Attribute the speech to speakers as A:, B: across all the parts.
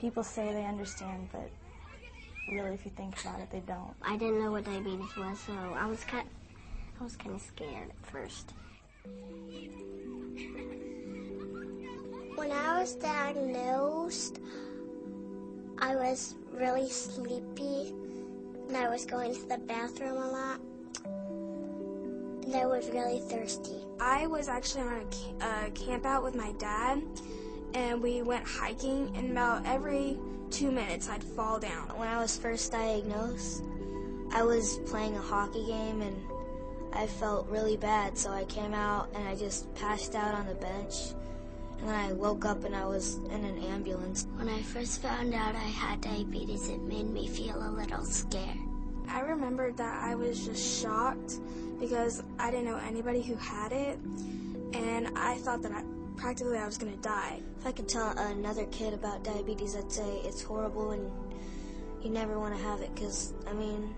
A: People say they understand, but really, if you think about it, they don't.
B: I didn't know what diabetes was, so I was kind of scared at first. When I was diagnosed, I was really sleepy, and I was going to the bathroom a lot, and I was really thirsty.
C: I was actually on a camp out with my dad, and we went hiking, and about every 2 minutes I'd fall down.
B: When I was first diagnosed, I was playing a hockey game, and I felt really bad, so I came out and I just passed out on the bench. And then I woke up and I was in an ambulance. When I first found out I had diabetes, it made me feel a little scared.
C: I remember that I was just shocked because I didn't know anybody who had it, and I thought that practically I was going to die.
B: If I could tell another kid about diabetes, I'd say it's horrible and you never want to have it because, I mean,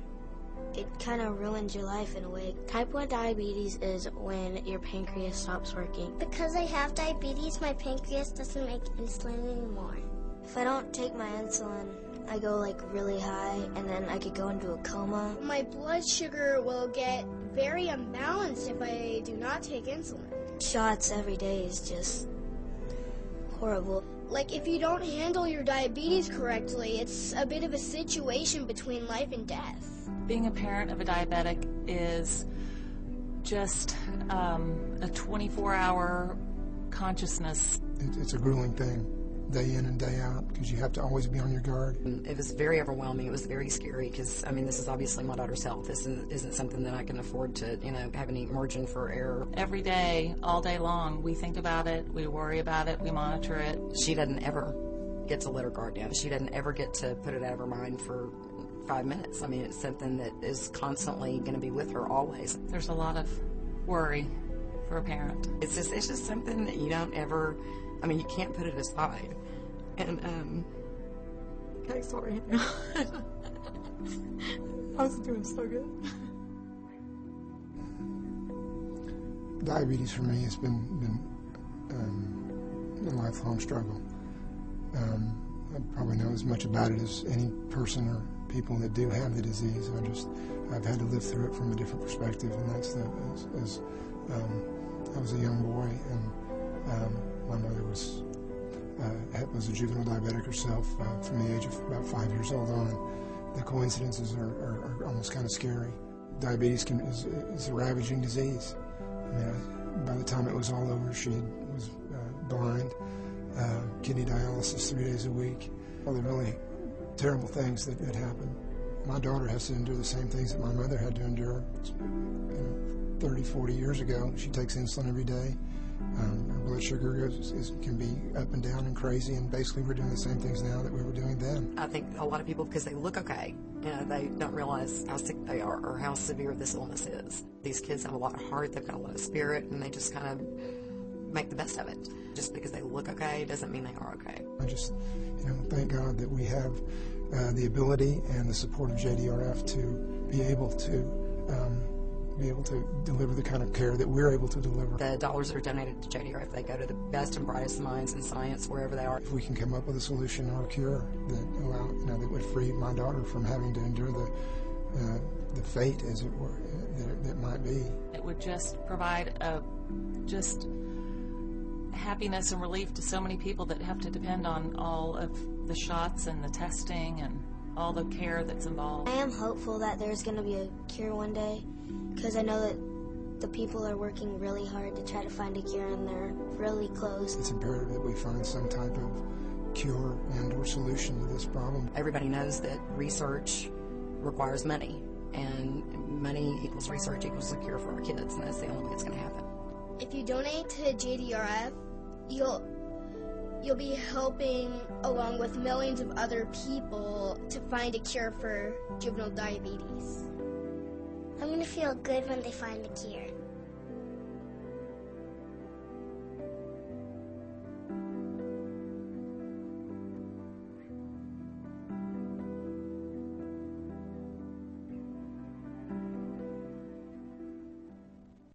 B: it kind of ruins your life in a way. Type 1 diabetes is when your pancreas stops working. Because I have diabetes, my pancreas doesn't make insulin anymore. If I don't take my insulin, I go like really high and then I could go into a coma.
D: My blood sugar will get very unbalanced if I do not take insulin.
B: Shots every day is just horrible.
D: Like, if you don't handle your diabetes correctly, it's a bit of a situation between life and death.
E: Being a parent of a diabetic is just a 24-hour consciousness.
F: It's a grueling thing, day in and day out, because you have to always be on your guard.
G: It was very overwhelming. It was very scary because, I mean, this is obviously my daughter's health. This isn't something that I can afford to, have any margin for error.
E: Every day, all day long, we think about it, we worry about it, we monitor it.
G: She doesn't ever get to let her guard down. She doesn't ever get to put it out of her mind for 5 minutes. I mean, it's something that is constantly going to be with her always.
E: There's a lot of worry for a parent.
G: It's just something that you don't ever, I mean, you can't put it aside. And, okay, sorry. I was doing so good.
F: Diabetes for me has been a lifelong struggle. I probably know as much about it as any person or people that do have the disease. I've had to live through it from a different perspective, and that's as I was a young boy, and my mother was a juvenile diabetic herself from the age of about 5 years old on. The coincidences are almost kind of scary. Diabetes is a ravaging disease. I mean, by the time it was all over, she was blind, kidney dialysis 3 days a week. All the really terrible things that happen. My daughter has to endure the same things that my mother had to endure 30, 40 years ago. She takes insulin every day. Her blood sugar can be up and down and crazy, and basically we're doing the same things now that we were doing then.
G: I think a lot of people, because they look okay, they don't realize how sick they are or how severe this illness is. These kids have a lot of heart, they've got a lot of spirit, and they just kind of make the best of it. Just because they look okay doesn't mean they are okay.
F: I just, thank God that we have the ability and the support of JDRF to be able to deliver the kind of care that we're able to deliver.
G: The dollars that are donated to JDRF, they go to the best and brightest minds in science wherever they are.
F: If we can come up with a solution or a cure that would free my daughter from having to endure the fate, as it were, that might be.
E: It would just provide just happiness and relief to so many people that have to depend on all of the shots and the testing and all the care that's involved.
B: I am hopeful that there's going to be a cure one day, because I know that the people are working really hard to try to find a cure, and they're really close.
F: It's imperative that we find some type of cure and or solution to this problem.
G: Everybody knows that research requires money, and money equals research equals a cure for our kids, and that's the only way it's going to happen.
D: If you donate to JDRF, you'll be helping along with millions of other people to find a cure for juvenile diabetes.
B: I'm going to feel good when they find a cure.